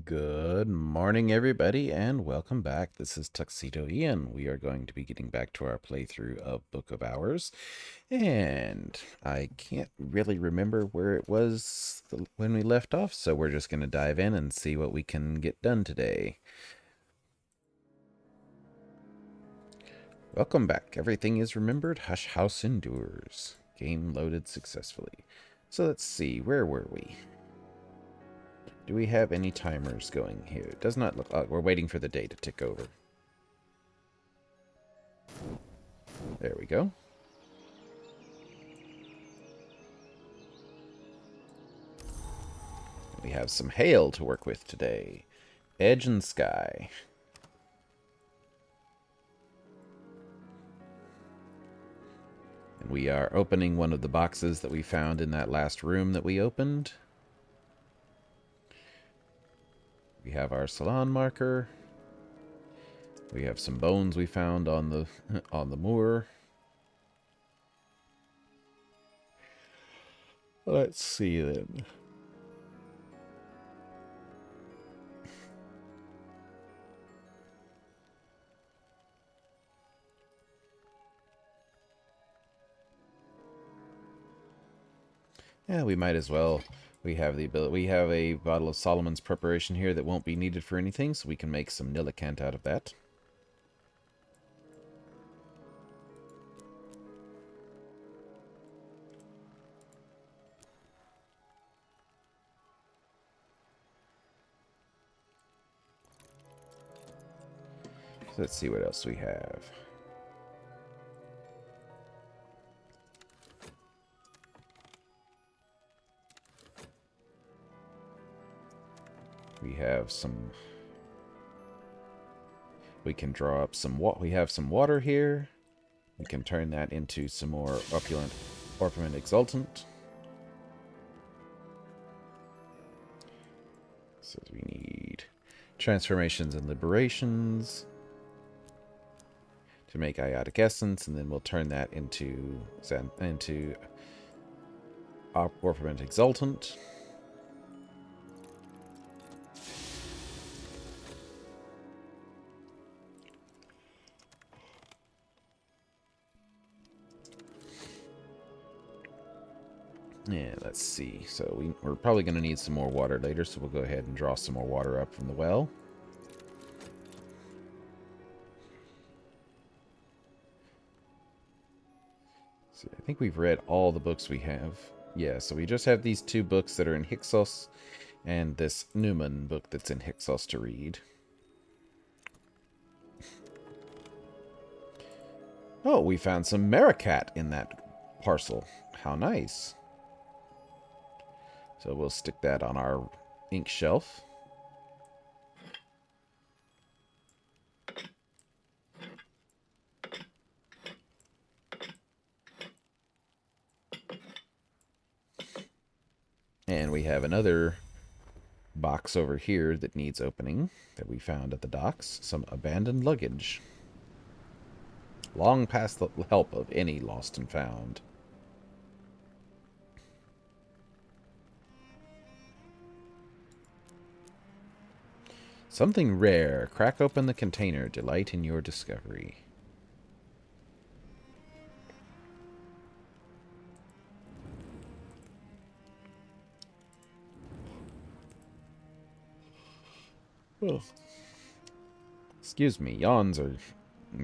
Good morning, everybody, and welcome back. This is Tuxedo Ian. We are going to be getting back to our playthrough of Book of Hours, and I can't really remember where it was when we left off, so we're just going to dive in and see what we can get done today. Welcome back. Everything is remembered. Hush House endures. Game loaded successfully. So let's see, where were we? Do we have any timers going here? It does not look like we're waiting for the day to tick over. There we go. We have some hail to work with today. Edge and sky. And we are opening one of the boxes that we found in that last room that we opened. We have our Salon marker. We have some bones we found on the moor. Let's see then. Yeah, we might as well. We have the ability. We have a bottle of Solomon's preparation here that won't be needed for anything, so we can make some Nillicant out of that. So let's see what else we have. We have some... We can draw up some... We have some water here. We can turn that into some more opulent Orpiment Exultant. So we need transformations and liberations to make iotic essence, and then we'll turn that into Orpiment Exultant. Yeah, let's see. So we're probably going to need some more water later, so we'll go ahead and draw some more water up from the well. So I think we've read all the books we have. Yeah, so we just have these two books that are in Hyksos, and this Newman book that's in Hyksos to read. Oh, we found some Maricat in that parcel. How nice. So we'll stick that on our ink shelf. And we have another box over here that needs opening that we found at the docks. Some abandoned luggage. Long past the help of any lost and found. Something rare. Crack open the container. Delight in your discovery. Oh. Excuse me. Yawns are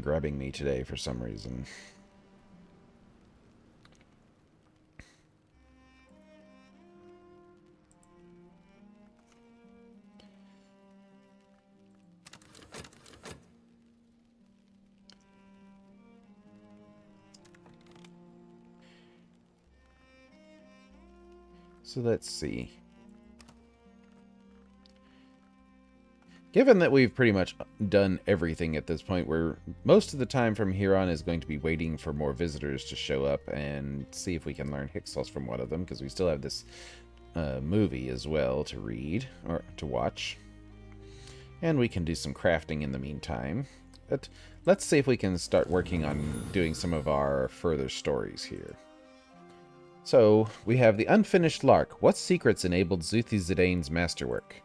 grabbing me today for some reason. So let's see. Given that we've pretty much done everything at this point, where most of the time from here on is going to be waiting for more visitors to show up and see if we can learn Hyksos from one of them, because we still have this movie as well to read, or to watch. And we can do some crafting in the meantime. But let's see if we can start working on doing some of our further stories here. So, we have the Unfinished Lark. What secrets enabled Zuthi Zidane's masterwork?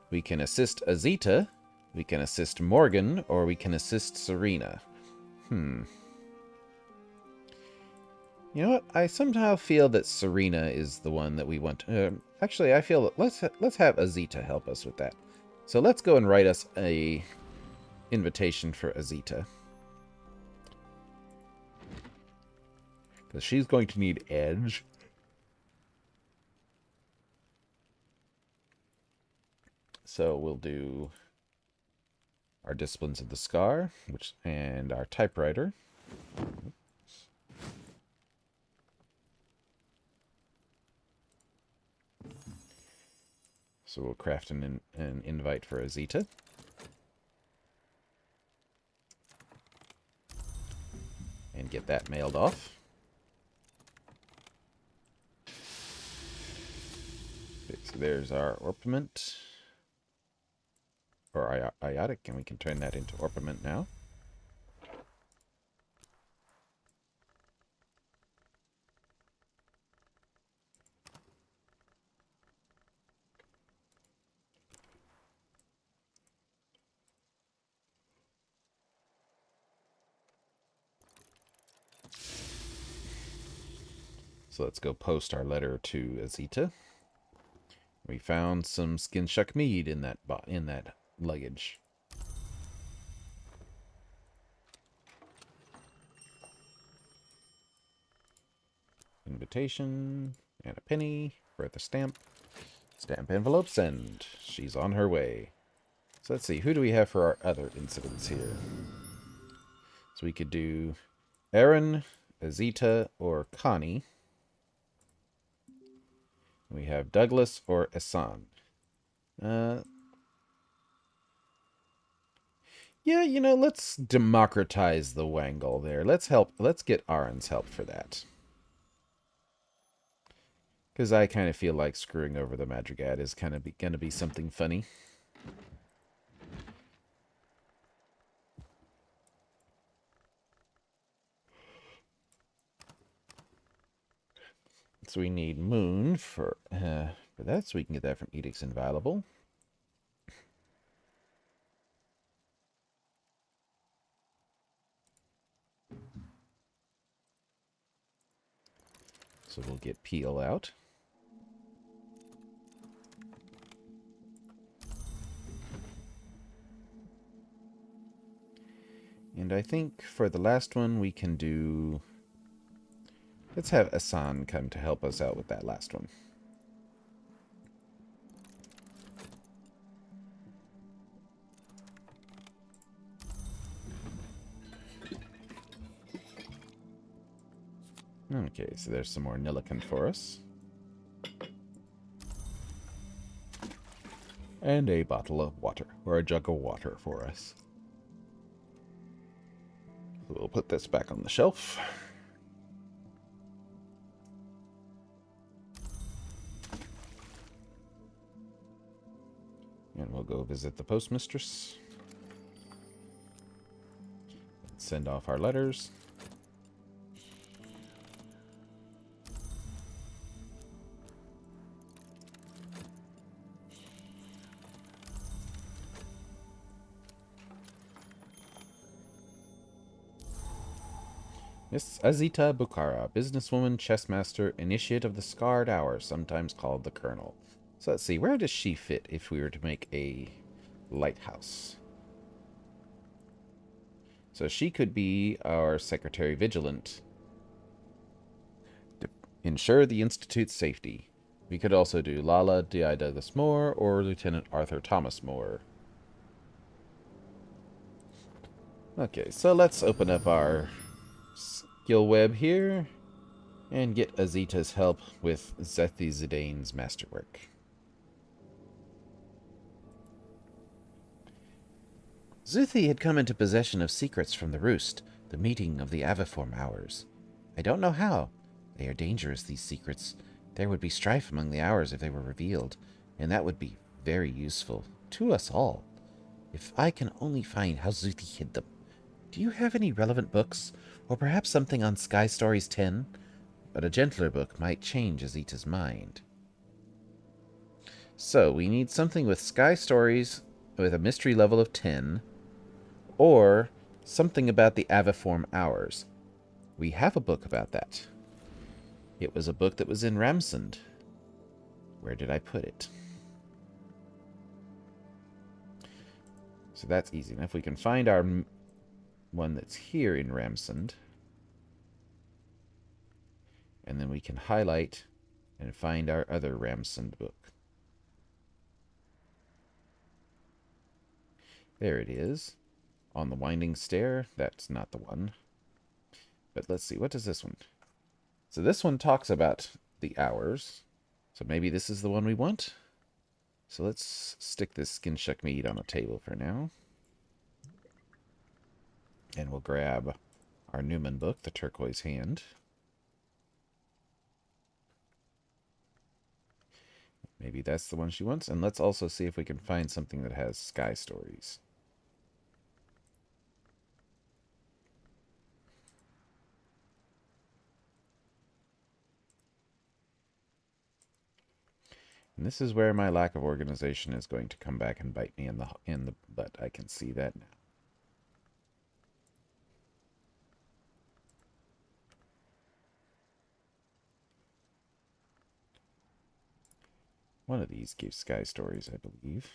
We can assist Azita, we can assist Morgan, or we can assist Serena. You know what? I somehow feel that Serena is the one that we want. Actually, I feel that let's have Azita help us with that. So let's go and write us a invitation for Azita, because she's going to need edge. So we'll do our Disciplines of the Scar, and our typewriter. So we'll craft an invite for Azita. And get that mailed off. Okay, so there's our orpiment. Or iotic, and we can turn that into orpiment now. So let's go post our letter to Azita. We found some skin shuck mead in that luggage. Invitation and a penny for the stamp. Stamp envelope, send. She's on her way. So let's see, who do we have for our other incidents here? So we could do Aaron, Azita, or Connie. We have Douglas or Asan. Yeah, you know, let's democratize the wangle there. Let's get Aaron's help for that. Because I kind of feel like screwing over the Madrigal is kind of going to be something funny. So we need Moon for that, so we can get that from Edicts Inviolable. So we'll get Peel out. And I think for the last one we can do... Let's have Asan come to help us out with that last one. Okay, so there's some more Nillican for us. And a bottle of water, or a jug of water for us. So we'll put this back on the shelf. And we'll go visit the postmistress. Send off our letters. Miss Azita Bukhara, businesswoman, chessmaster, initiate of the Scarred Hour, sometimes called the Colonel. So let's see, where does she fit if we were to make a lighthouse? So she could be our Secretary Vigilant. To ensure the Institute's safety. We could also do Lala D.I. Douglas Moore or Lieutenant Arthur Thomas Moore. Okay, so let's open up our skill web here and get Azita's help with Zethi Zidane's masterwork. Zuthi had come into possession of secrets from the Roost, the meeting of the Aviform Hours. I don't know how. They are dangerous, these secrets. There would be strife among the Hours if they were revealed, and that would be very useful to us all. If I can only find how Zuthi hid them. Do you have any relevant books, or perhaps something on Sky Stories 10? But a gentler book might change Azita's mind. So, we need something with Sky Stories with a mystery level of 10, or something about the Aviform Hours. We have a book about that. It was a book that was in Ramsund. Where did I put it? So that's easy enough. We can find our one that's here in Ramsund. And then we can highlight and find our other Ramsund book. There it is. On the Winding Stair. That's not the one. But let's see. What does this one? So this one talks about the hours. So maybe this is the one we want. So let's stick this skin shuck meat on a table for now. And we'll grab our Newman book, the Turquoise Hand. Maybe that's the one she wants. And let's also see if we can find something that has Sky Stories. And this is where my lack of organization is going to come back and bite me in the butt. I can see that now. One of these gives Sky Stories, I believe.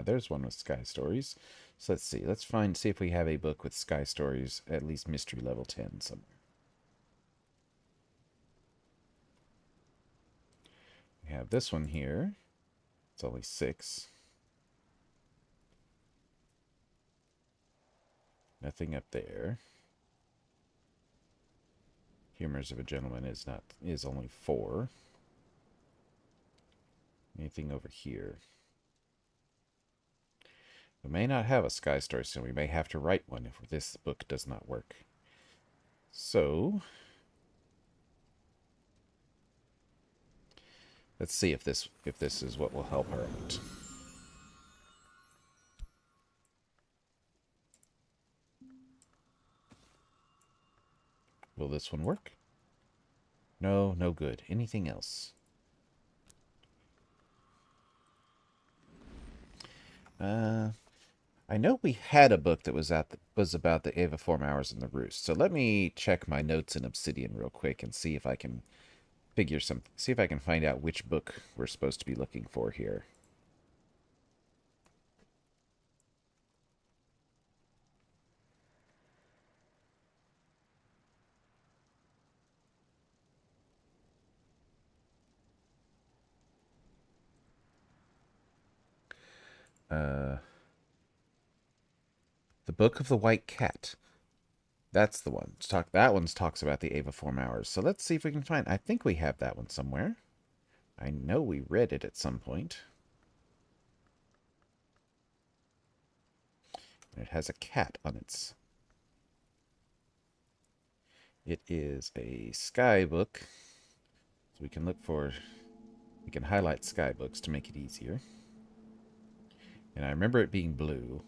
There's one with Sky Stories. So let's see. Let's see if we have a book with Sky Stories, at least mystery level 10 somewhere. We have this one here. It's only 6. Nothing up there. Humors of a Gentleman is only 4. Anything over here? We may not have a Sky Story soon. We may have to write one if this book does not work. So let's see if this is what will help her out. Will this one work? No, no good. Anything else? I know we had a book that was about the Aviform Hours in the Roost. So let me check my notes in Obsidian real quick and see if I can see if I can find out which book we're supposed to be looking for here. The Book of the White Cat. That's the one. That one talks about the Aviform Hours. So let's see if we can find. I think we have that one somewhere. I know we read it at some point. It has a cat on its. It is a sky book. So we can look for. We can highlight sky books to make it easier. And I remember it being blue.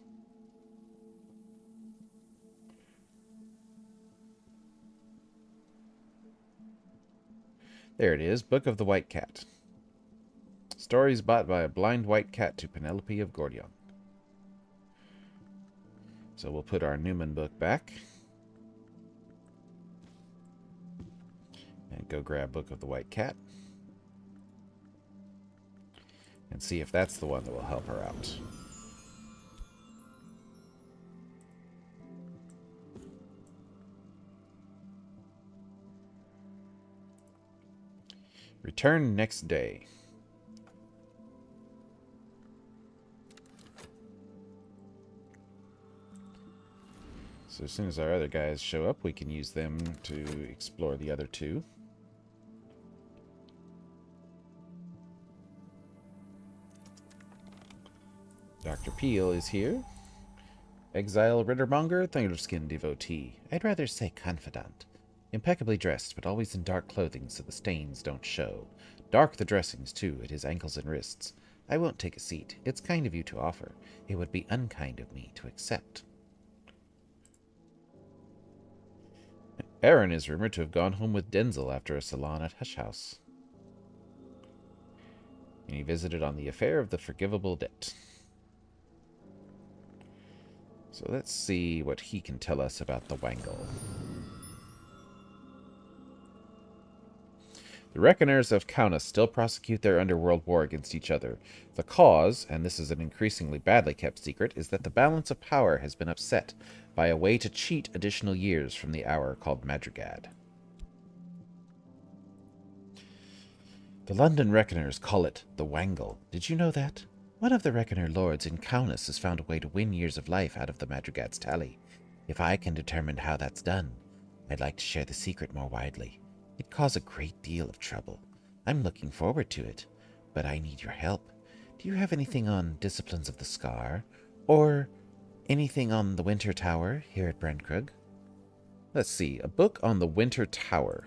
There it is, Book of the White Cat. Stories bought by a blind white cat to Penelope of Gordion. So we'll put our Newman book back. And go grab Book of the White Cat. And see if that's the one that will help her out. Return next day. So as soon as our other guys show up, we can use them to explore the other two. Dr. Peel is here. Exile Rittermonger, Thunderskin devotee. I'd rather say confidant. Impeccably dressed, but always in dark clothing so the stains don't show. Dark the dressings, too, at his ankles and wrists. I won't take a seat. It's kind of you to offer. It would be unkind of me to accept. Aaron is rumored to have gone home with Denzel after a salon at Hush House. And he visited on the affair of the forgivable debt. So let's see what he can tell us about the Wangle. The Reckoners of Kaunas still prosecute their underworld war against each other. The cause, and this is an increasingly badly kept secret, is that the balance of power has been upset by a way to cheat additional years from the hour called Madrigad. The London Reckoners call it the Wangle. Did you know that? One of the Reckoner lords in Kaunas has found a way to win years of life out of the Madrigad's tally. If I can determine how that's done, I'd like to share the secret more widely. It'd cause a great deal of trouble. I'm looking forward to it, but I need your help. Do you have anything on Disciplines of the Scar? Or anything on the Winter Tower here at Brentkrug? Let's see, a book on the Winter Tower.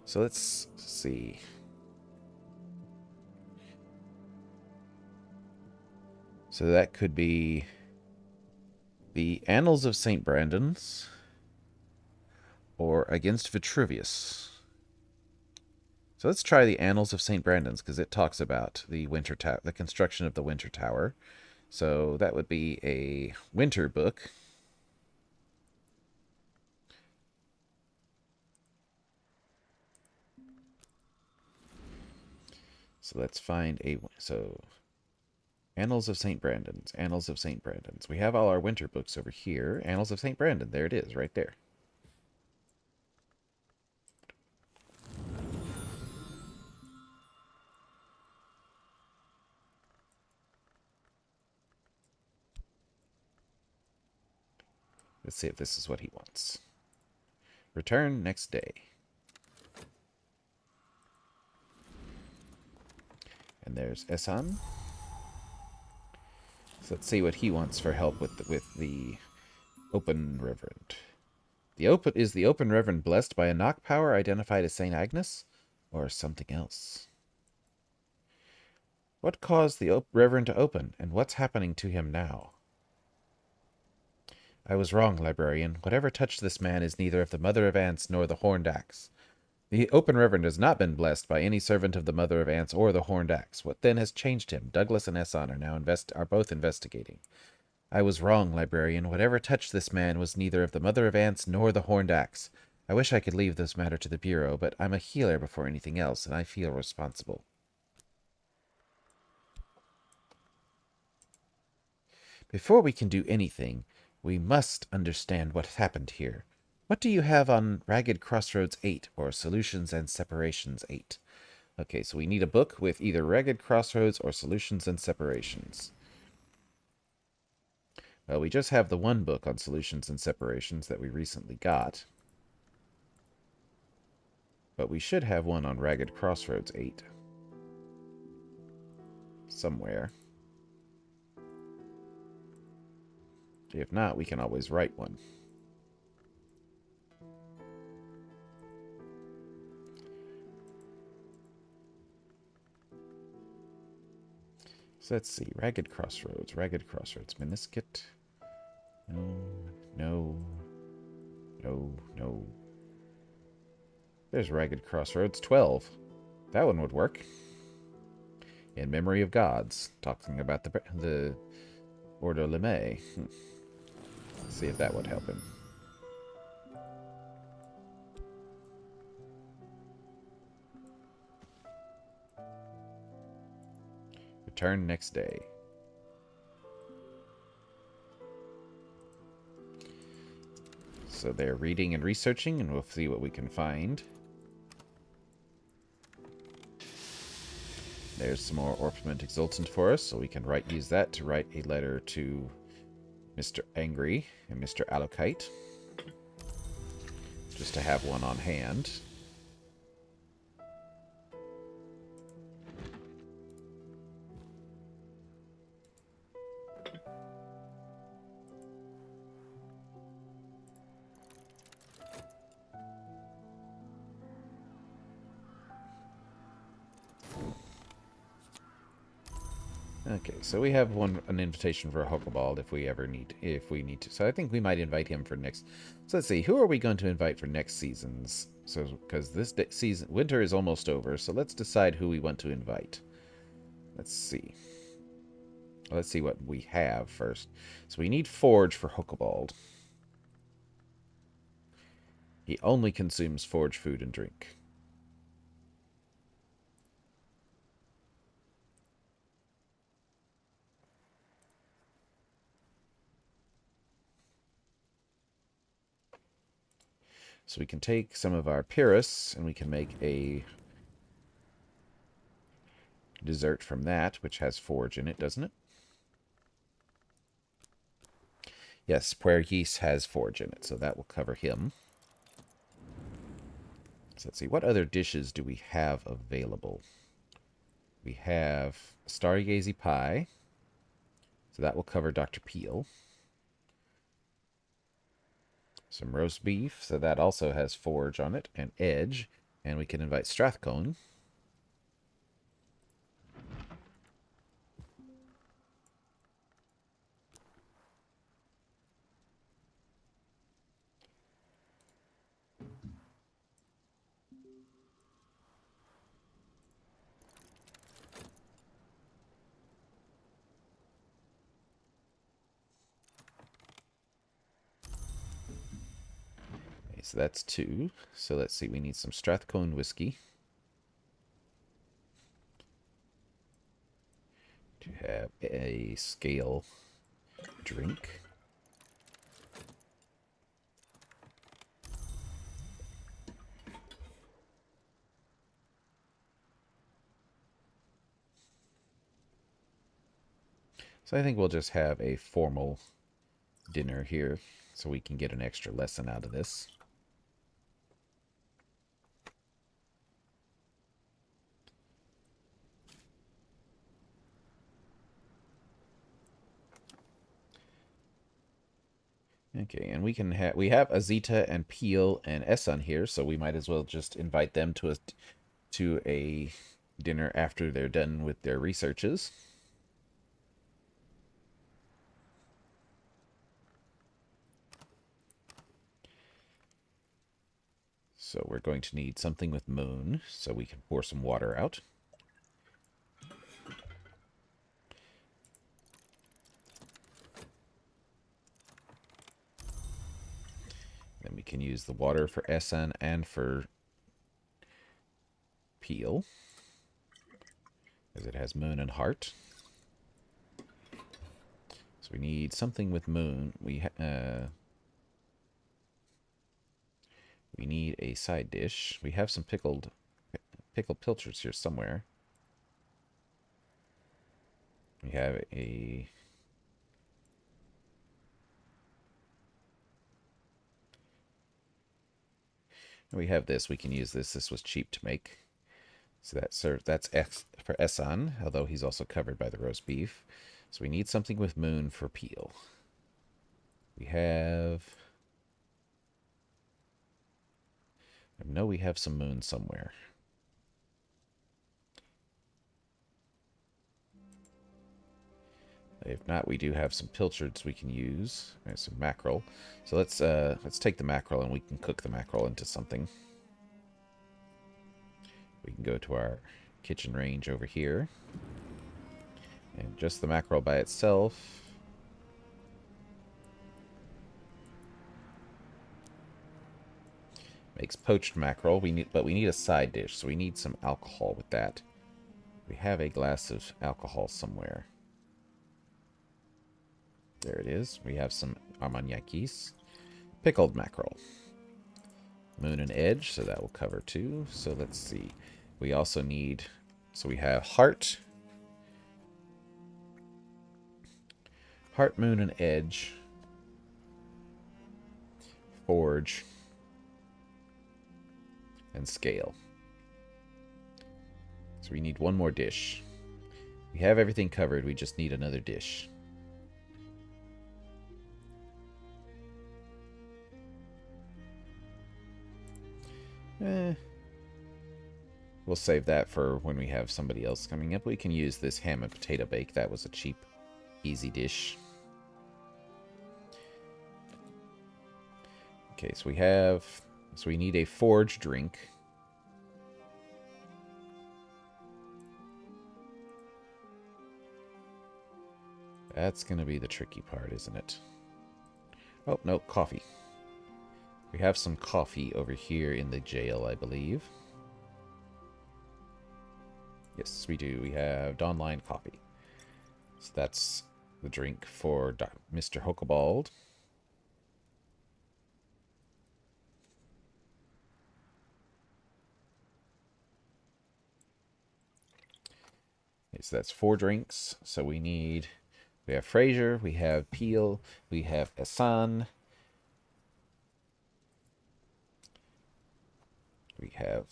So let's see. So that could be the Annals of St. Brandon's or Against Vitruvius. So let's try the Annals of St. Brandon's because it talks about the the construction of the Winter Tower. So that would be a winter book. So let's find Annals of St. Brandon's, Annals of St. Brandon's. We have all our winter books over here. Annals of St. Brandon, there it is, right there. Let's see if this is what he wants. Return next day. And there's Esan. So let's see what he wants for help with the Open Reverend. Is the Open Reverend blessed by a knock power identified as St. Agnes? Or something else? What caused the Reverend to open, and what's happening to him now? I was wrong, Librarian. Whatever touched this man is neither of the Mother of Ants nor the Horned Axe. The Open Reverend has not been blessed by any servant of the Mother of Ants or the Horned Axe. What then has changed him? Douglas and Esson are both investigating. I was wrong, Librarian. Whatever touched this man was neither of the Mother of Ants nor the Horned Axe. I wish I could leave this matter to the Bureau, but I'm a healer before anything else, and I feel responsible. Before we can do anything, we must understand what happened here. What do you have on Ragged Crossroads 8 or Solutions and Separations 8? Okay, so we need a book with either Ragged Crossroads or Solutions and Separations. Well, we just have the one book on Solutions and Separations that we recently got. But we should have one on Ragged Crossroads 8. Somewhere. If not, we can always write one. So let's see. Ragged Crossroads. Miniscute. No. There's Ragged Crossroads 12. That one would work. In Memory of Gods. Talking about the Ordo Leme. Let's see if that would help him. Return next day. So they're reading and researching, and we'll see what we can find. There's some more Orpiment Exultant for us, so we can use that to write a letter to Mr. Angry and Mr. Alokite. Just to have one on hand. Okay, so we have an invitation for a Huckleberry if we need to. So I think we might invite him for next. So let's see, who are we going to invite for next seasons? So because this season, winter is almost over, so let's decide who we want to invite. Let's see. Let's see what we have first. So we need forge for Huckleberry. He only consumes forge food and drink. So we can take some of our Pyrrhus, and we can make a dessert from that, which has forge in it, doesn't it? Yes, Puer yeast has forge in it, so that will cover him. So let's see, what other dishes do we have available? We have Stargazy Pie, so that will cover Dr. Peel. Some roast beef, so that also has forge on it, and edge, and we can invite Strathcone. Okay, so that's 2. So let's see, we need some Strathcone whiskey to have a scale drink. So I think we'll just have a formal dinner here so we can get an extra lesson out of this. Okay, and we have Azita and Peel and Esson here, so we might as well just invite them to a dinner after they're done with their researches. So we're going to need something with moon, so we can pour some water out. Then we can use the water for Esson and for Peel, as it has moon and heart. So we need something with moon. We need a side dish. We have some pickled pilchards here somewhere. We have a we have this. We can use this. This was cheap to make. So that's X for Essan, although he's also covered by the roast beef. So we need something with moon for Peel. We have I know we have some moon somewhere. If not, we do have some pilchards we can use. And some mackerel. So let's take the mackerel and we can cook the mackerel into something. We can go to our kitchen range over here. And just the mackerel by itself. Makes poached mackerel. But we need a side dish, so we need some alcohol with that. We have a glass of alcohol somewhere. There it is. We have some armagnacs. Pickled mackerel. Moon and edge, so that will cover 2. So let's see. We also need... So we have heart. Heart, moon, and edge. Forge. And scale. So we need one more dish. We have everything covered. We just need another dish. We'll We'll save that for when we have somebody else coming up. We can use this ham and potato bake. That was a cheap, easy dish. Okay, so we need a forge drink. That's going to be the tricky part, isn't it? Oh, no, coffee. We have some coffee over here in the jail, I believe. Yes, we do. We have Dawnline coffee. So that's the drink for Mr. Hokebald. Okay, so that's 4 drinks. So we have Fraser, we have Peel, we have Asan, we have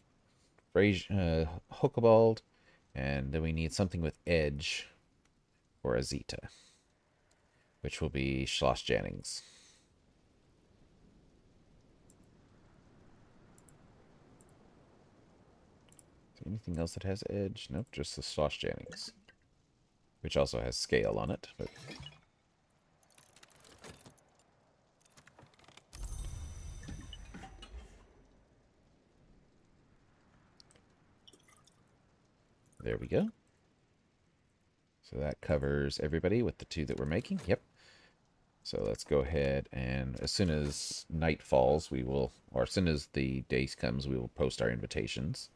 Fraser, Hokebald, and then we need something with Edge or Azita, which will be Schloss Jennings. Is there anything else that has Edge? Nope, just the Schloss Jennings, which also has scale on it. But there we go. So that covers everybody with the 2 that we're making. Yep. So let's go ahead and as soon as night falls, or as soon as the day comes, we will post our invitations.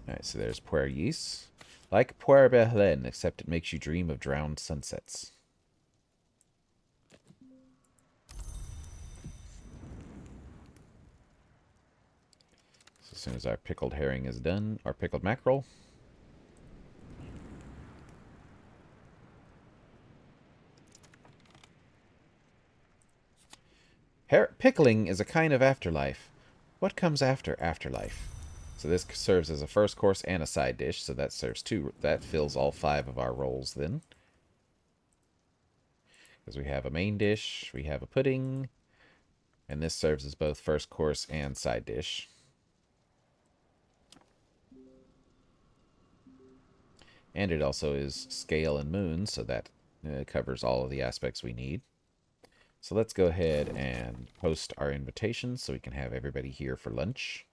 Alright, so there's Puer-Yis. Like Puer-Behlen, except it makes you dream of drowned sunsets. So as soon as our pickled herring is done, our pickled mackerel. Pickling is a kind of afterlife. What comes after afterlife? So this serves as a first course and a side dish, so that serves 2. That fills all 5 of our rolls then. Because we have a main dish, we have a pudding, and this serves as both first course and side dish. And it also is scale and moon, so that covers all of the aspects we need. So let's go ahead and post our invitations so we can have everybody here for lunch.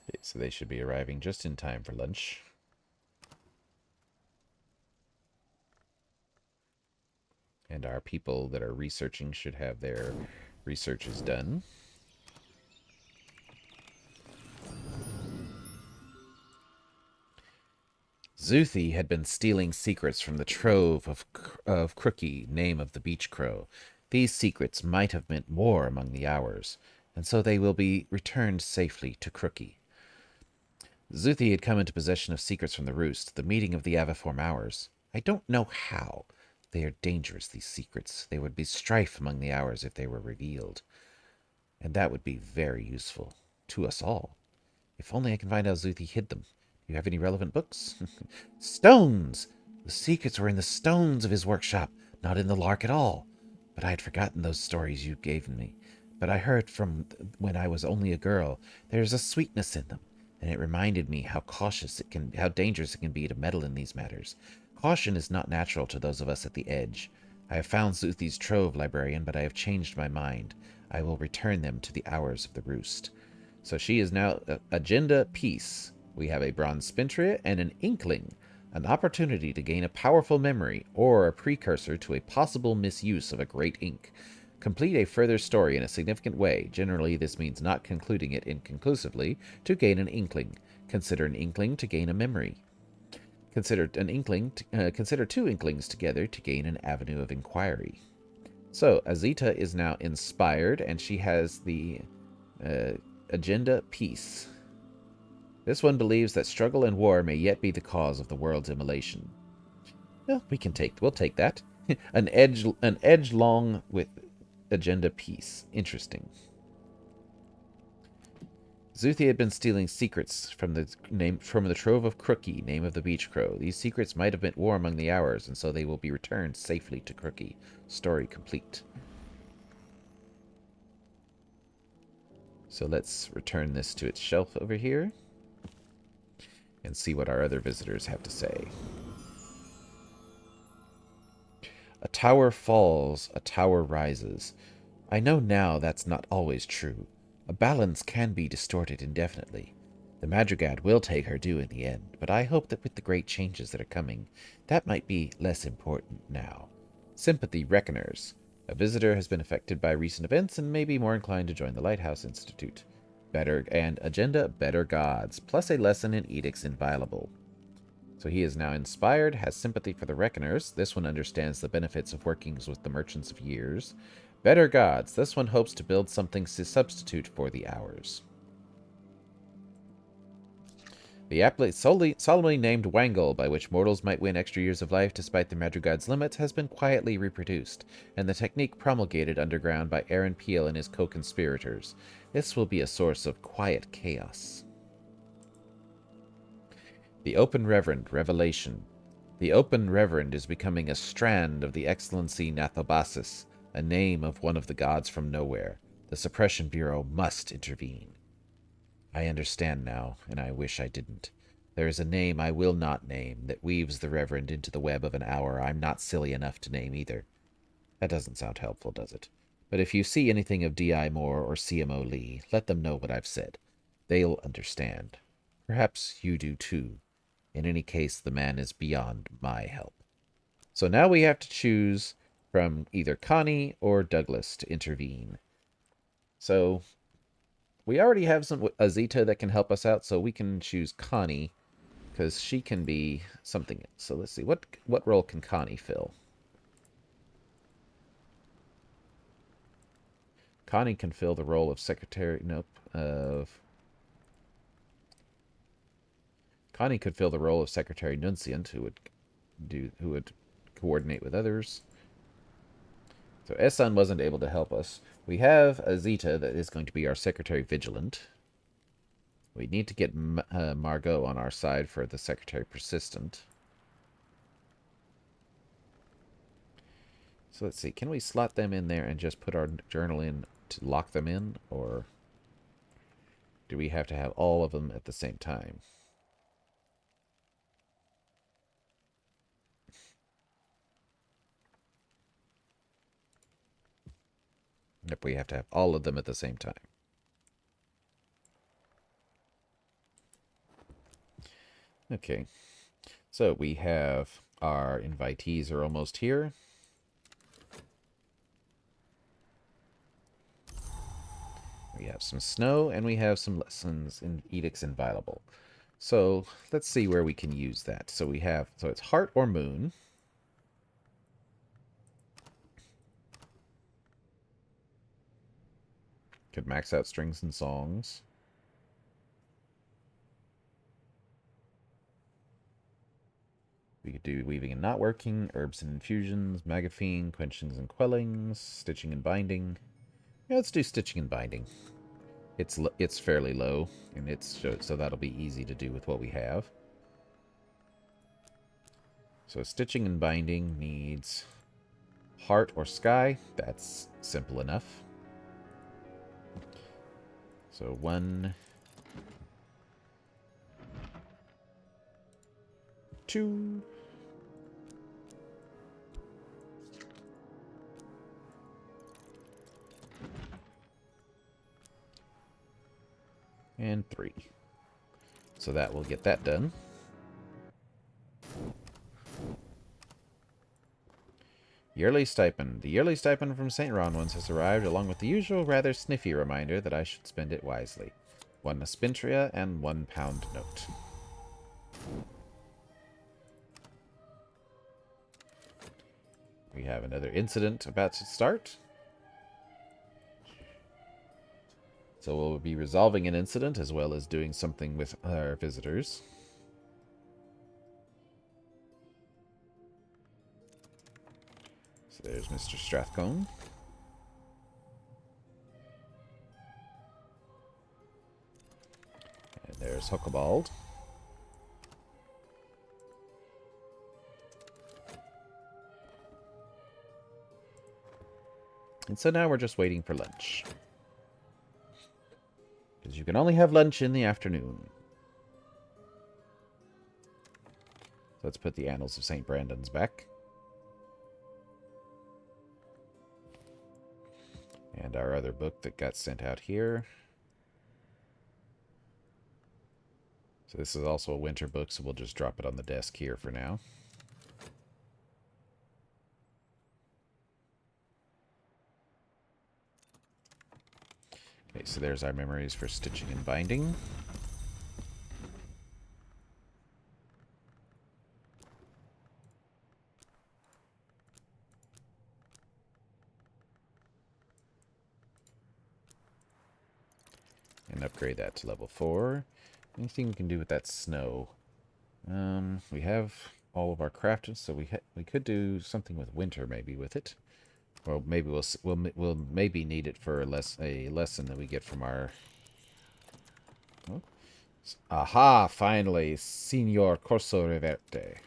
Okay, so they should be arriving just in time for lunch. And our people that are researching should have their researches done. Zuthi had been stealing secrets from the trove of Crookie, name of the beach crow. These secrets might have meant war among the hours, and so they will be returned safely to Crookie. Zuthi had come into possession of secrets from the roost, the meeting of the Aviform hours. I don't know how. They are dangerous, these secrets. There would be strife among the hours if they were revealed. And that would be very useful. To us all. If only I can find out Zuthi hid them. Do you have any relevant books? Stones! The secrets were in the stones of his workshop, not in the lark at all. But I had forgotten those stories you gave me. But I heard from when I was only a girl. There is a sweetness in them, and it reminded me how dangerous it can be to meddle in these matters. Caution is not natural to those of us at the edge. I have found Zuthi's trove, Librarian, but I have changed my mind. I will return them to the hours of the roost. So she is now agenda peace. We have a bronze spintria and an inkling, an opportunity to gain a powerful memory or a precursor to a possible misuse of a great ink. Complete a further story in a significant way. Generally, this means not concluding it inconclusively to gain an inkling. Consider an inkling to gain a memory. Consider 2 inklings together to gain an avenue of inquiry. So, Azita is now inspired, and she has the agenda peace. This one believes that struggle and war may yet be the cause of the world's immolation. Well, we'll take that. An edge long with agenda peace. Interesting. Zuthi had been stealing secrets from the trove of Crookie, name of the beach crow. These secrets might have been war among the hours, and so they will be returned safely to Crookie. Story complete. So let's return this to its shelf over here and see what our other visitors have to say. A tower falls, a tower rises. I know now that's not always true. A balance can be distorted indefinitely. The Madrigad will take her due in the end, but I hope that with the great changes that are coming, that might be less important now. Sympathy Reckoners. A visitor has been affected by recent events and may be more inclined to join the Lighthouse Institute. Better and agenda, better gods, plus a lesson in edicts inviolable. So he is now inspired, has sympathy for the Reckoners. This one understands the benefits of working with the Merchants of Years. Better gods. This one hopes to build something to substitute for the hours. The aptly solemnly named Wangle, by which mortals might win extra years of life despite the Madrigad's limits, has been quietly reproduced, and the technique promulgated underground by Aaron Peel and his co-conspirators. This will be a source of quiet chaos. The Open Reverend, Revelation. The Open Reverend is becoming a strand of the Excellency Nathobasis, a name of one of the gods from nowhere. The Suppression Bureau must intervene. I understand now, and I wish I didn't. There is a name I will not name that weaves the Reverend into the web of an hour I'm not silly enough to name either. That doesn't sound helpful, does it? But if you see anything of D.I. Moore or CMO Lee, let them know what I've said. They'll understand. Perhaps you do too. In any case, the man is beyond my help. So now we have to choose from either Connie or Douglas to intervene. So we already have some Azita that can help us out, so we can choose Connie because she can be something. So let's see, what role can Connie fill? Connie can fill the role of secretary. Nope. Connie could fill the role of secretary nunciant, who would coordinate with others. So Esan wasn't able to help us. We have Azita that is going to be our secretary vigilant. We need to get Margot on our side for the secretary persistent. So let's see, can we slot them in there and just put our journal in to lock them in, or do we have to have all of them at the same time? Yep, we have to have all of them at the same time. Okay, so we have our invitees are almost here. We have some snow, and we have some lessons in edicts inviolable. So let's see where we can use that. So we have, so it's heart or moon. Could max out strings and songs. We could do weaving and not working, herbs and infusions, magaphine, quenchings and quellings, stitching and binding. Yeah, let's do stitching and binding. It's fairly low, and so that'll be easy to do with what we have. So stitching and binding needs heart or sky. That's simple enough. So 1, 2, and 3. So that will get that done. Yearly stipend. The yearly stipend from St. Ron once has arrived, along with the usual rather sniffy reminder that I should spend it wisely. 1 aspintria and 1 pound note. We have another incident about to start. So we'll be resolving an incident as well as doing something with our visitors. So there's Mr. Strathcone. And there's Huckabald. And so now we're just waiting for lunch. Because you can only have lunch in the afternoon. So let's put the Annals of St. Brandon's back. And our other book that got sent out here. So this is also a winter book, so we'll just drop it on the desk here for now. Okay, so there's our memories for stitching and binding. And upgrade that to level 4. Anything we can do with that snow? We have all of our crafted, so we could do something with winter maybe with it. Or maybe we'll maybe need it for a lesson that we get from our... Oh. Aha! Finally, Señor Corso Reverte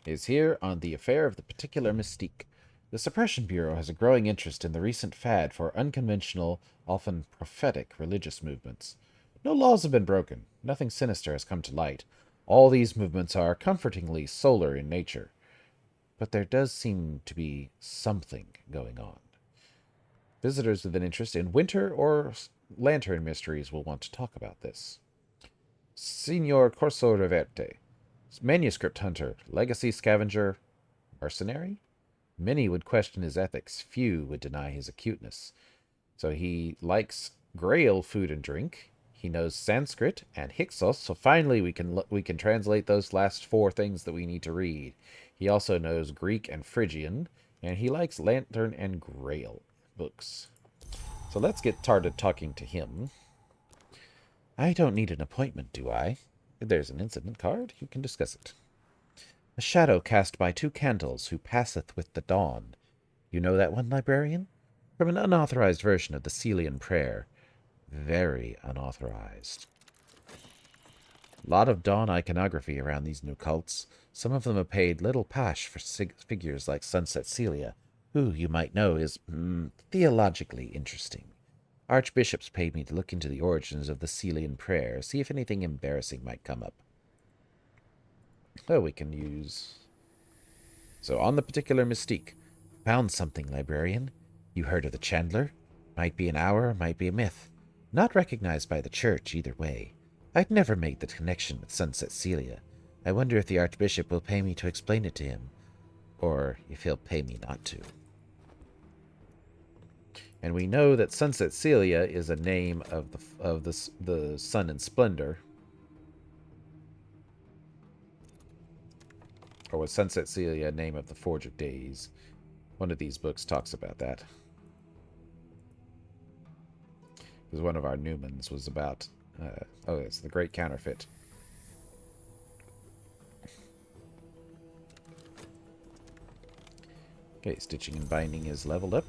is here on the affair of the particular mystique. The Suppression Bureau has a growing interest in the recent fad for unconventional, often prophetic, religious movements. No laws have been broken. Nothing sinister has come to light. All these movements are comfortingly solar in nature. But there does seem to be something going on. Visitors with an interest in winter or lantern mysteries will want to talk about this. Signor Corso Reverte, manuscript hunter, legacy scavenger, mercenary? Many would question his ethics. Few would deny his acuteness. So he likes Grail food and drink. He knows Sanskrit and Hyksos, so finally we can translate those last 4 things that we need to read. He also knows Greek and Phrygian, and he likes Lantern and Grail books. So let's get started talking to him. I don't need an appointment, do I? If there's an incident card, you can discuss it. A shadow cast by 2 candles who passeth with the dawn. You know that one, librarian? From an unauthorized version of the Celian prayer. Very unauthorized. Lot of dawn iconography around these new cults. Some of them have paid little pash for figures like Sunset Celia, who, you might know, is theologically interesting. Archbishops paid me to look into the origins of the Celian prayer, see if anything embarrassing might come up. Oh, we can use... So, on the particular mystique. Found something, librarian. You heard of the Chandler? Might be an hour, might be a myth. Not recognized by the church, either way. I'd never made the connection with Sunset Celia. I wonder if the Archbishop will pay me to explain it to him. Or if he'll pay me not to. And we know that Sunset Celia is a name of the sun and splendor. Or was Sunset Celia a name of the Forge of Days? One of these books talks about that. Because one of our Newmans was about... oh, it's the Great Counterfeit. Okay, stitching and binding is leveled up.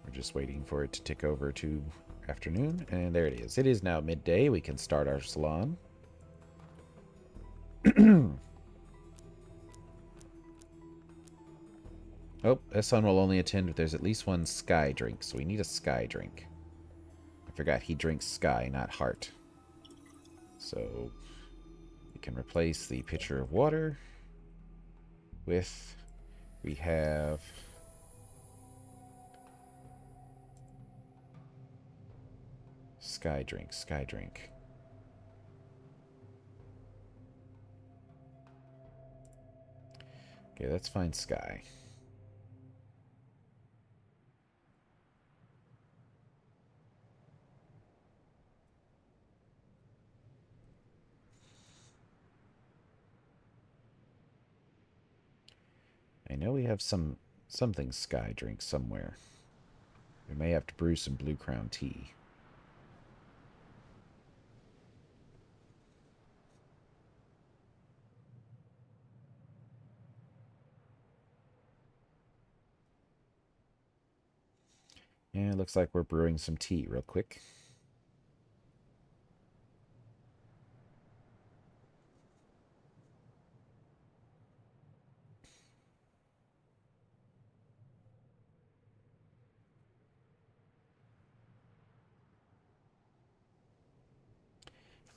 We're just waiting for it to tick over to afternoon, and there it is. It is now midday. We can start our salon. Oh, Esson will only attend if there's at least one sky drink, so we need a sky drink. I forgot he drinks sky, not heart. So we can replace the pitcher of water with... We have... Sky drink, sky drink. Okay, let's find sky. I know we have something Sky drinks somewhere. We may have to brew some Blue Crown tea. Yeah, it looks like we're brewing some tea real quick.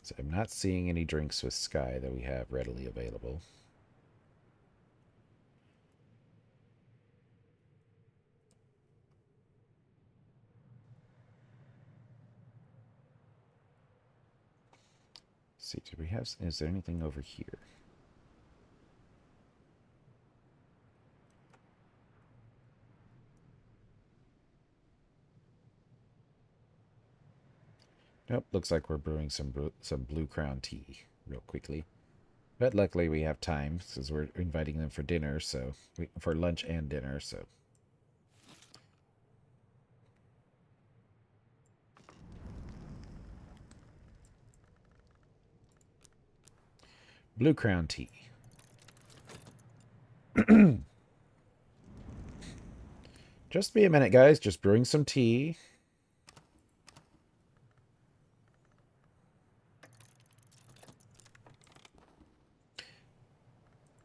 So I'm not seeing any drinks with Sky that we have readily available. Let's see, do we have? Is there anything over here? Nope, looks like we're brewing some Blue Crown tea real quickly. But luckily we have time because we're inviting them for dinner, so for lunch and dinner, so. Blue Crown tea. Just be a minute, guys. Just brewing some tea.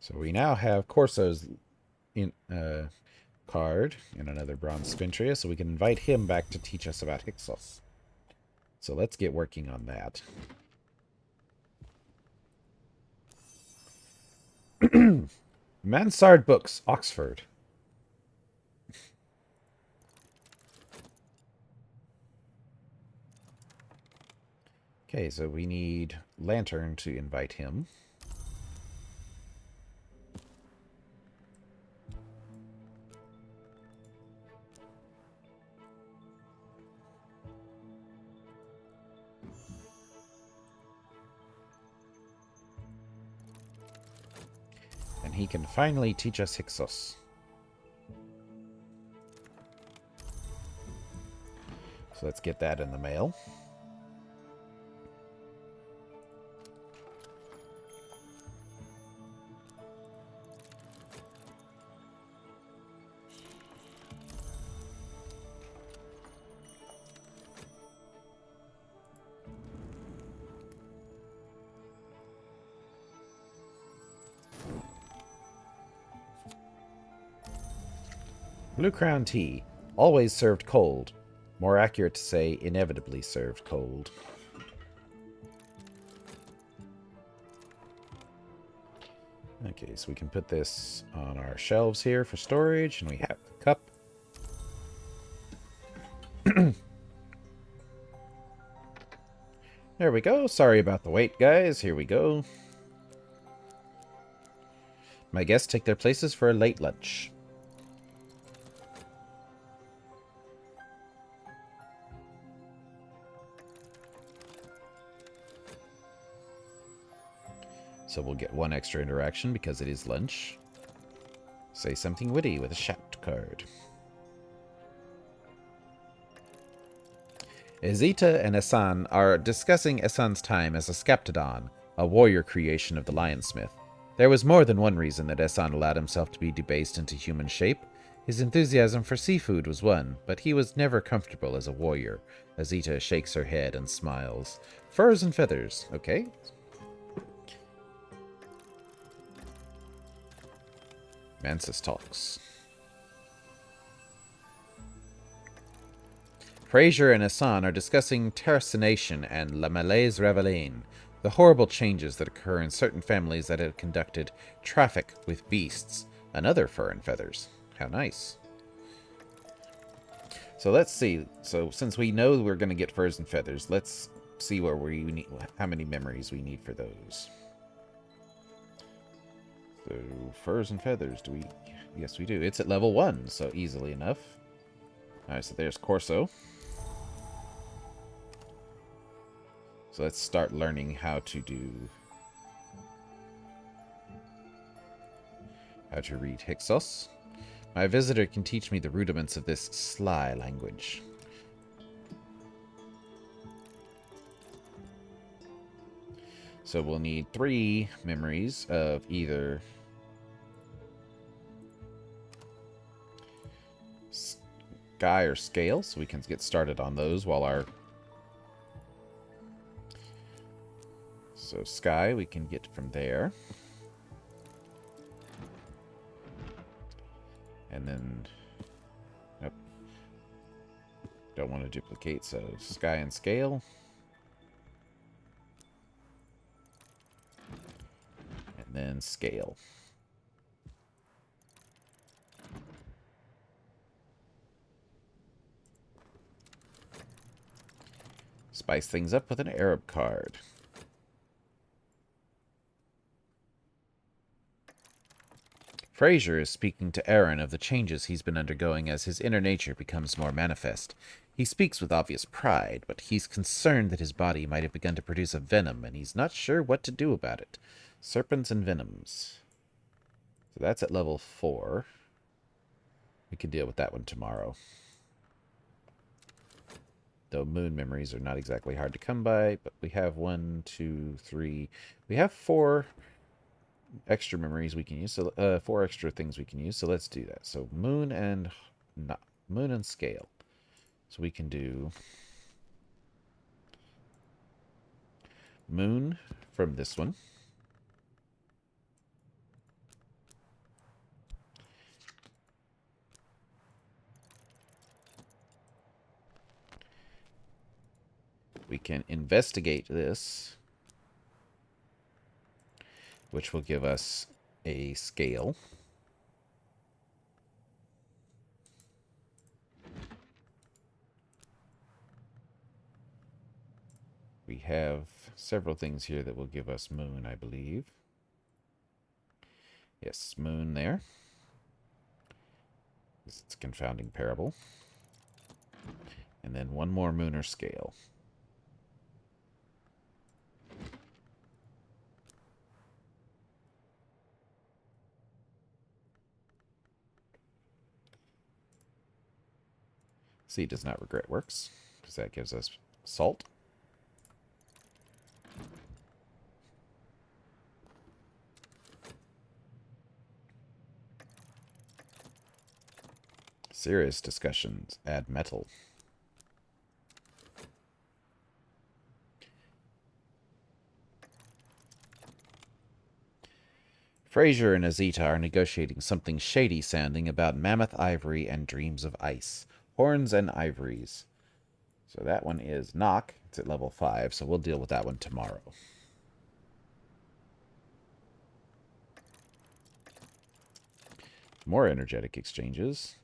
So we now have Corso's card and another bronze Spintria, so we can invite him back to teach us about Hyksos. So let's get working on that. Mansard Books, Oxford. Okay, so we need Lantern to invite him. And he can finally teach us Hyksos. So let's get that in the mail. Blue Crown tea, always served cold. More accurate to say, inevitably served cold. Okay, so we can put this on our shelves here for storage, and we have the cup. There we go. Sorry about the wait, guys. Here we go. My guests take their places for a late lunch. So we'll get one extra interaction because it is lunch. Say something witty with a shout card. Ezita and Esan are discussing Esan's time as a Skeptodon, a warrior creation of the Lionsmith. There was more than one reason that Esan allowed himself to be debased into human shape. His enthusiasm for seafood was one, but he was never comfortable as a warrior. Ezita shakes her head and smiles. Furs and feathers, okay? Mansus talks. Fraser and Hassan are discussing terracination and La Malaise Raveline, the horrible changes that occur in certain families that have conducted traffic with beasts and other fur and feathers. How nice. So let's see. So since we know we're going to get furs and feathers, let's see where we need, how many memories we need for those. So furs and feathers, do we? Yes, we do. It's at level 1, so easily enough. Alright, so there's Corso. So let's start learning how to do How to read Hyksos. My visitor can teach me the rudiments of this sly language. So we'll need 3 memories of either Sky or Scale, so we can get started on those while our... So Sky we can get from there. And then... Nope. Don't want to duplicate, so Sky and Scale. And then Scale. Spice things up with an Arab card. Fraser is speaking to Aaron of the changes he's been undergoing as his inner nature becomes more manifest. He speaks with obvious pride, but he's concerned that his body might have begun to produce a venom, and he's not sure what to do about it. Serpents and venoms. So that's at level 4. We can deal with that one tomorrow. Though moon memories are not exactly hard to come by, but we have 1, 2, 3. We have 4 extra memories we can use. So 4 extra things we can use. So let's do that. So moon and Scale. So we can do moon from this one. We can investigate this, which will give us a Scale. We have several things here that will give us moon, I believe. Yes, moon there. It's a confounding parable. And then one more moon or Scale. See, does not regret works, because that gives us salt. Serious discussions. Add metal. Fraser and Azita are negotiating something shady sounding about mammoth ivory and dreams of ice. Horns and ivories. So that one is knock. It's at level 5, so we'll deal with that one tomorrow. More energetic exchanges.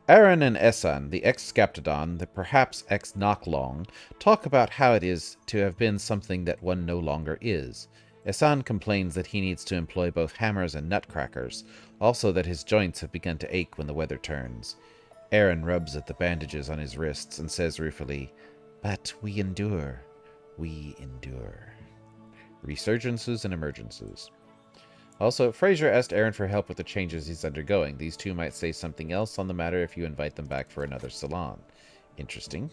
Aaron and Essan, the ex-Skaptodon, the perhaps ex-Knocklong, talk about how it is to have been something that one no longer is. Essan complains that he needs to employ both hammers and nutcrackers, also that his joints have begun to ache when the weather turns. Aaron rubs at the bandages on his wrists and says ruefully, "But we endure. We endure." Resurgences and emergences. Also, Fraser asked Aaron for help with the changes he's undergoing. These two might say something else on the matter if you invite them back for another Salon. Interesting.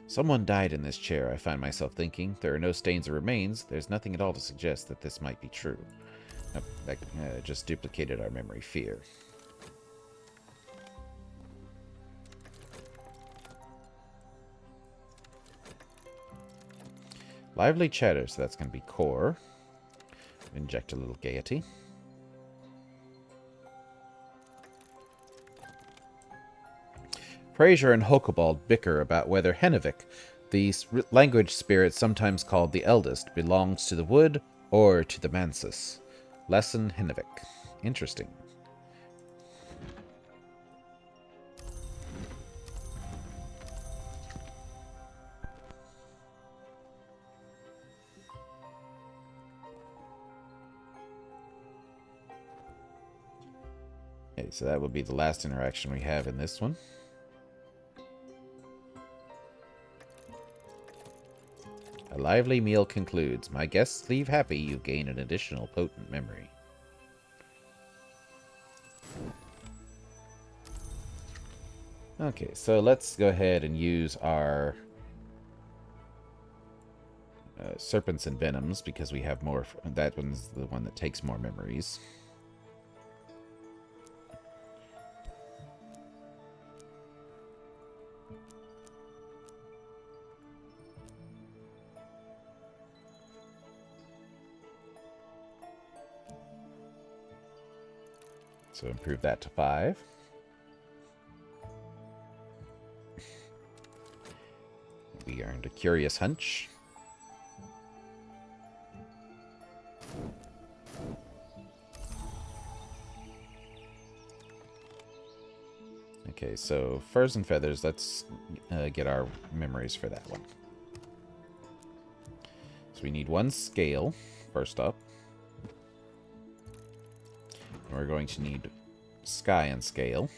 Someone died in this chair, I find myself thinking. There are no stains or remains. There's nothing at all to suggest that this might be true. Nope, that just duplicated our memory fear. Lively chatter, so that's going to be core. Inject a little gaiety. Fraser and Hokobald bicker about whether Hennevic, the language spirit sometimes called the eldest, belongs to the wood or to the Mansus. Lesson Hennevic. Interesting. Okay, so that will be the last interaction we have in this one. A lively meal concludes. My guests leave happy. You gain an additional potent memory. Okay, so let's go ahead and use our serpents and venoms because we have more. That one's the one that takes more memories. So improve that to 5. We earned a curious hunch. Okay, so furs and feathers, let's get our memories for that one. So we need 1 scale, first up. And we're going to need sky and scale.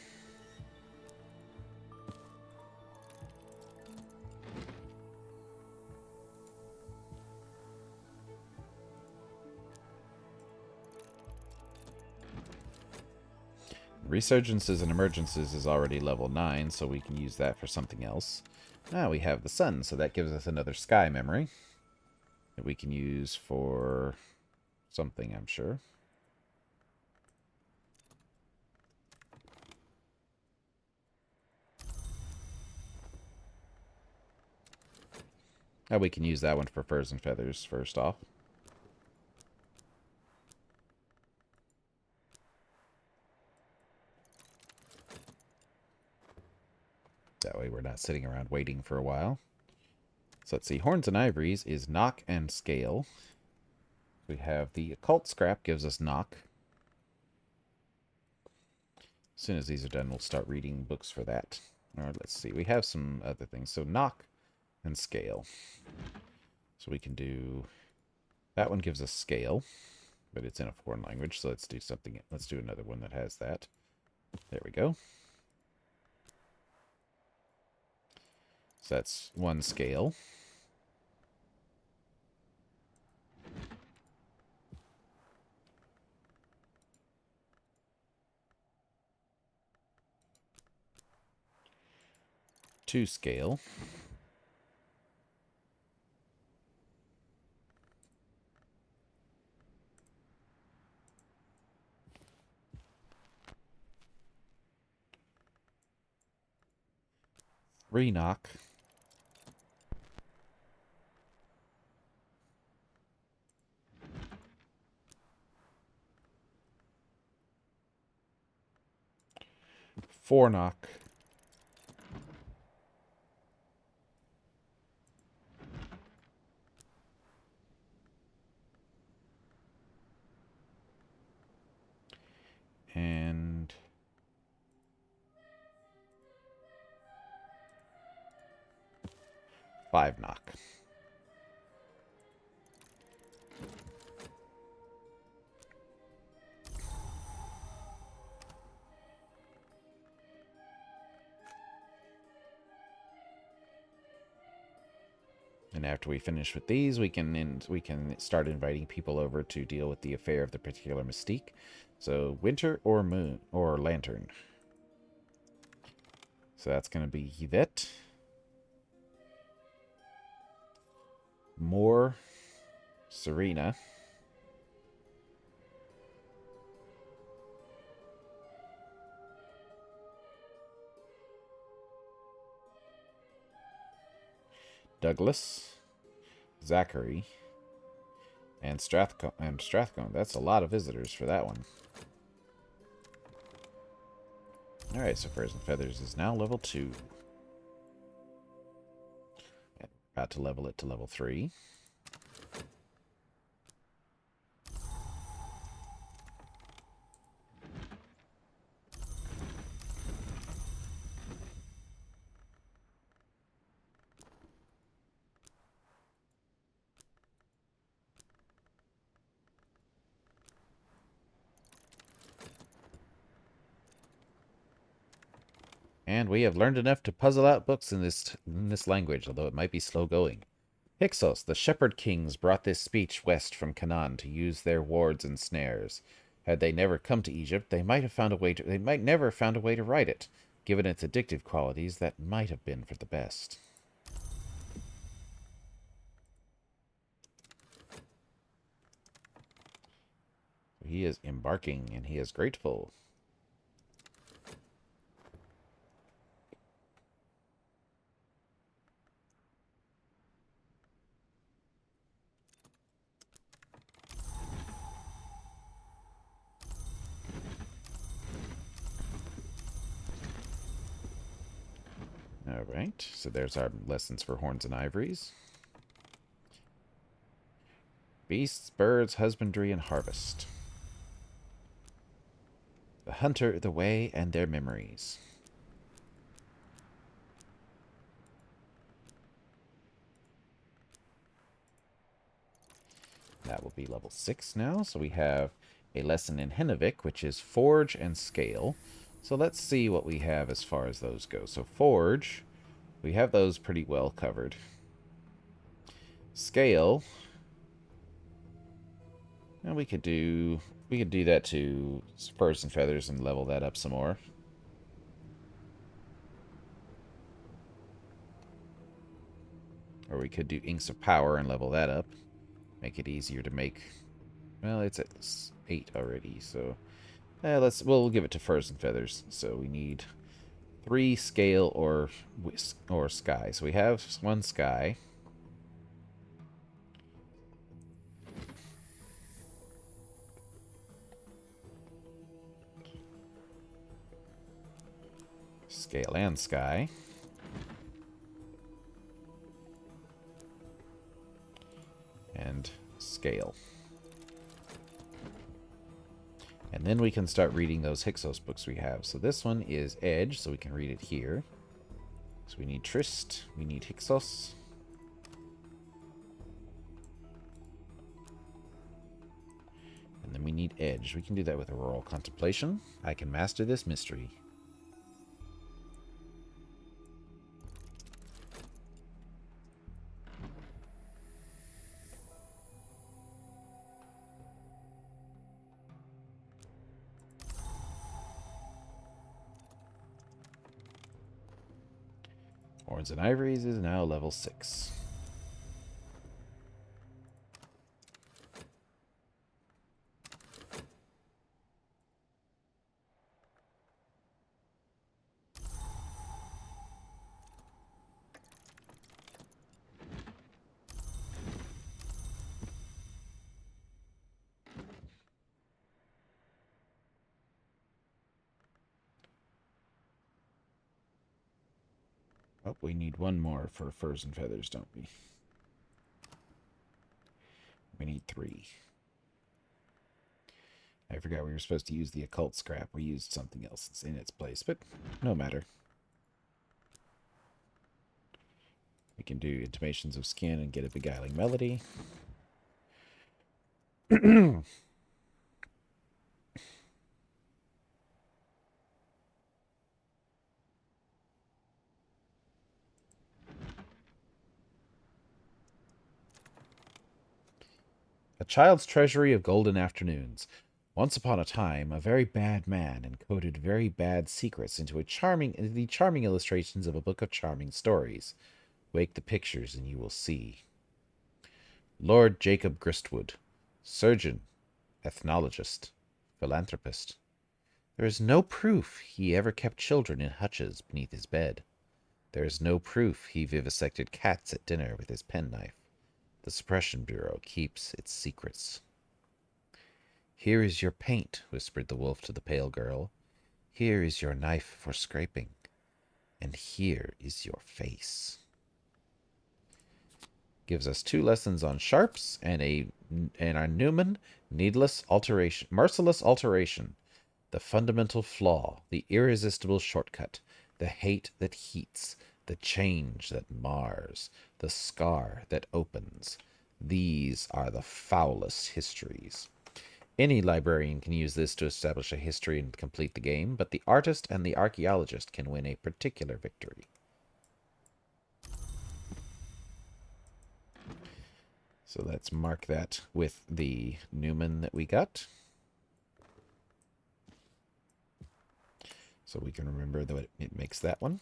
Resurgences and emergences is already level 9, so we can use that for something else. Now we have the sun, so that gives us another sky memory that we can use for something, I'm sure. Now we can use that one for furs and feathers first off. That way we're not sitting around waiting for a while. So let's see. Horns and ivories is knock and scale. We have the occult scrap gives us knock. As soon as these are done, we'll start reading books for that. All right, let's see. We have some other things. So knock and scale. So we can do... That one gives us scale, but it's in a foreign language. So let's do something. Let's do another one that has that. There we go. So that's 1 scale. Two scale. Three knock. Four knock. And 5 knock. And after we finish with these, we can start inviting people over to deal with the affair of the particular mystique. So winter or moon or lantern. So that's going to be Yvette, Moore, Serena, Douglas, Zachary, and Strathcone. That's a lot of visitors for that one. Alright, so Furs and Feathers is now level 2. About to level it to level 3. And we have learned enough to puzzle out books in this language, although it might be slow going. Hyksos, the shepherd kings, brought this speech west from Canaan to use their wards and snares. Had they never come to Egypt, they might never have found a way to write it. Given its addictive qualities, that might have been for the best. He is embarking, and he is grateful. All right, so there's our lessons for horns and ivories. Beasts, birds, husbandry, and harvest. The hunter, the way, and their memories. That will be level 6 now. So we have a lesson in Henavik, which is forge and scale. So let's see what we have as far as those go. So forge, we have those pretty well covered. Scale, and we could do that to spurs and feathers and level that up some more. Or we could do inks of power and level that up. Make it easier to make. Well, it's at 8 already, so we'll give it to furs and feathers. So we need 3 scale or sky. So we have 1 sky. Scale and sky. And scale. And then we can start reading those Hyksos books we have. So this one is Edge, so we can read it here. So we need Trist, we need Hyksos. And then we need Edge. We can do that with Auroral Contemplation. I can master this mystery. Horns and Ivories is now level 6. Oh, we need 1 more for furs and feathers, don't we? We need 3. I forgot we were supposed to use the occult scrap. We used something else in its place, but no matter. We can do Intimations of Skin and get a beguiling melody. A child's treasury of golden afternoons. Once upon a time, a very bad man encoded very bad secrets into the charming illustrations of a book of charming stories. Wake the pictures and you will see. Lord Jacob Gristwood, surgeon, ethnologist, philanthropist. There is no proof he ever kept children in hutches beneath his bed. There is no proof he vivisected cats at dinner with his penknife. The Suppression Bureau keeps its secrets. Here is your paint, whispered the wolf to the pale girl. Here is your knife for scraping. And here is your face. Gives us 2 lessons on sharps and our Newman, merciless alteration. The fundamental flaw, the irresistible shortcut, the hate that heats, the change that mars, the scar that opens. These are the foulest histories. Any librarian can use this to establish a history and complete the game, but the artist and the archaeologist can win a particular victory. So let's mark that with the Newman that we got. So we can remember that it makes that one.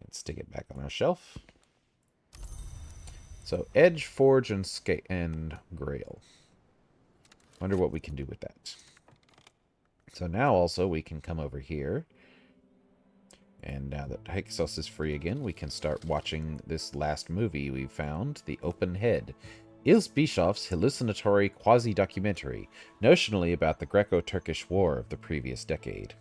And stick it back on our shelf. So Edge, Forge, and Grail. Wonder what we can do with that. So now also we can come over here. And now that Hyksos is free again, we can start watching this last movie we found, The Open Head. Ilse Bischoff's hallucinatory quasi-documentary, notionally about the Greco-Turkish War of the previous decade.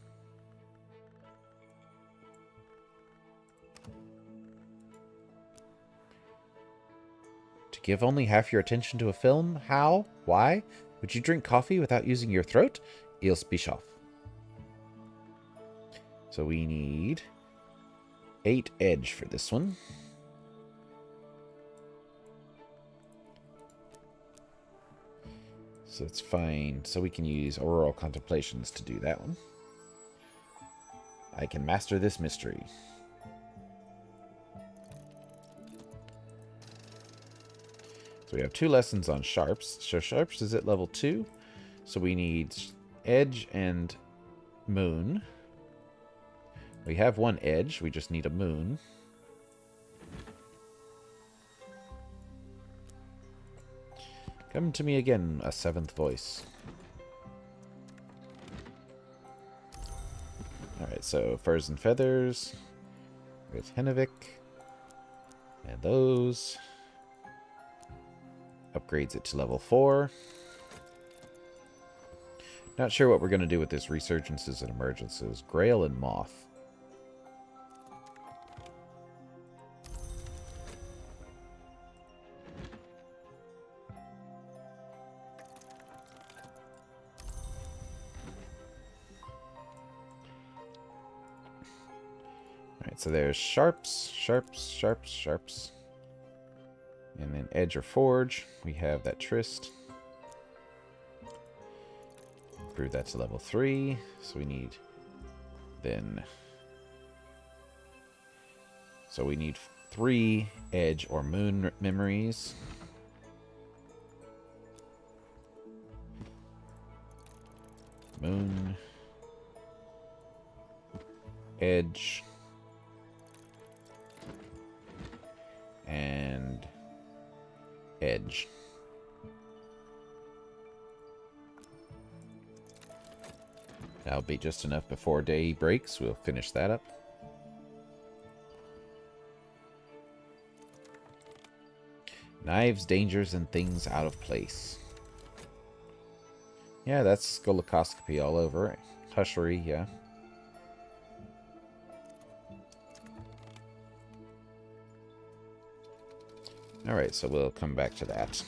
To give only half your attention to a film? How? Why? Would you drink coffee without using your throat? Ilse Bischoff. So we need 8 edge for this one. So it's fine. So we can use Auroral Contemplations to do that one. I can master this mystery. So we have 2 lessons on Sharps. So Sharps is at level 2. So we need Edge and Moon. We have 1 Edge. We just need a Moon. Come to me again, a 7th voice. Alright, so Furs and Feathers. With Hennevic. And those. Upgrades it to level 4. Not sure what we're going to do with this Resurgences and Emergences. Grail and Moth. Alright, so there's Sharps, Sharps, Sharps, Sharps. And then Edge or Forge. We have that Tryst. Improve that to level 3. So we need then... So we need 3 Edge or Moon memories. Moon. Edge. And Edge. That'll be just enough before day breaks. We'll finish that up. Knives, dangers, and things out of place. Yeah, that's scolocoscopy all over. Hushery, yeah. Alright, so we'll come back to that.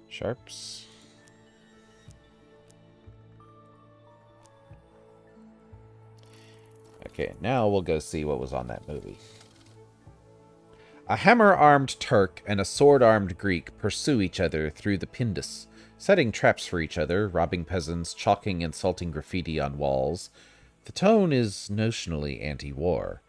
Sharps. Okay, now we'll go see what was on that movie. A hammer-armed Turk and a sword-armed Greek pursue each other through the Pindus, setting traps for each other, robbing peasants, chalking insulting graffiti on walls. The tone is notionally anti-war,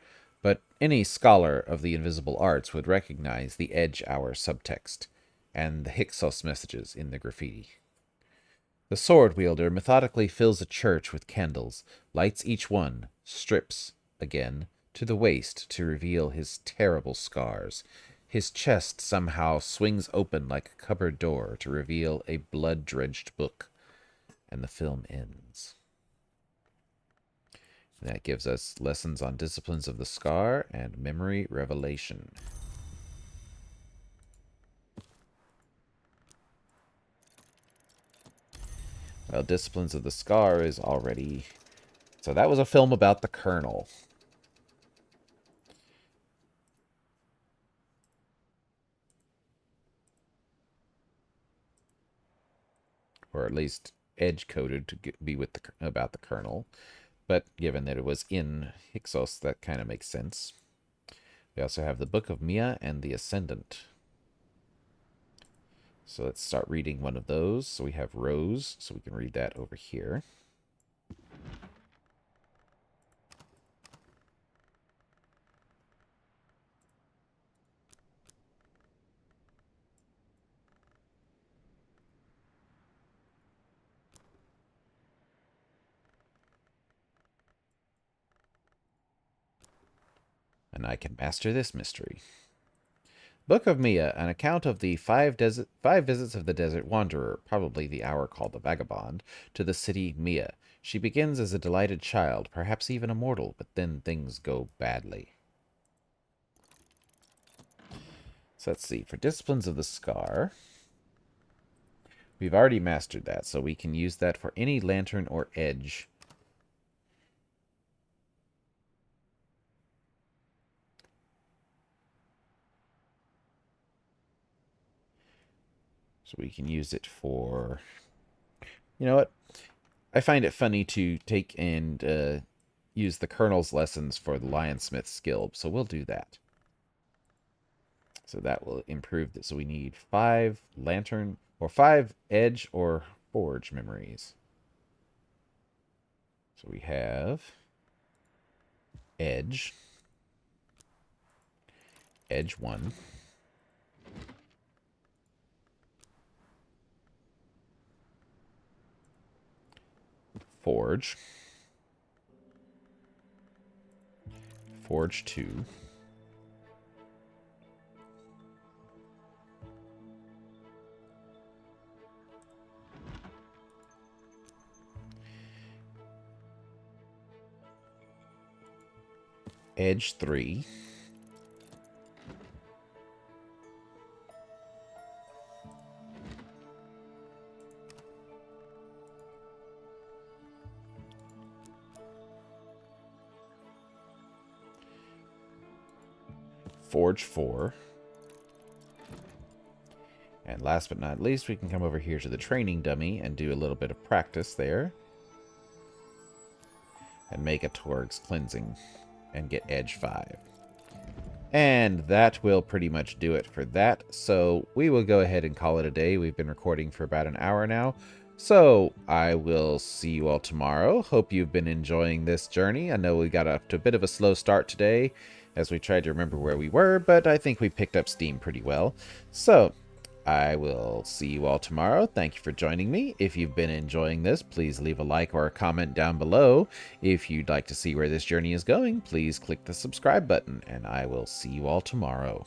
but any scholar of the invisible arts would recognize the Edge Hour subtext and the Hyksos messages in the graffiti. The sword wielder methodically fills a church with candles, lights each one, strips, again, to the waist to reveal his terrible scars. His chest somehow swings open like a cupboard door to reveal a blood-drenched book, and the film ends. And that gives us lessons on disciplines of the scar and memory revelation. Well, Disciplines of the Scar is already... So that was a film about the Colonel. Or at least edge-coded to be with about the Colonel. But given that it was in Hyksos, that kind of makes sense. We also have the Book of Mia and the Ascendant. So let's start reading one of those. So we have Rose, so we can read that over here. And I can master this mystery. Book of Mia, an account of the five visits of the desert wanderer, probably the hour called the vagabond, to the city Mia. She begins as a delighted child, perhaps even a mortal, but then things go badly. So let's see. For Disciplines of the Scar, we've already mastered that, so we can use that for any lantern or edge. So we can use it for... You know what? I find it funny to take and use the Colonel's lessons for the Lionsmith skill, so we'll do that. So that will improve it. So we need 5 lantern, or 5 edge or forge memories. So we have edge 1, forge 2, edge 3, forge 4, and last but not least, we can come over here to the training dummy and do a little bit of practice there. And make a Torg's cleansing and get edge 5. And that will pretty much do it for that. So we will go ahead and call it a day. We've been recording for about an hour now. So I will see you all tomorrow. Hope you've been enjoying this journey. I know we got up to a bit of a slow start today as we tried to remember where we were, but I think we picked up steam pretty well. So I will see you all tomorrow. Thank you for joining me. If you've been enjoying this, please leave a like or a comment down below. If you'd like to see where this journey is going, please click the subscribe button, and I will see you all tomorrow.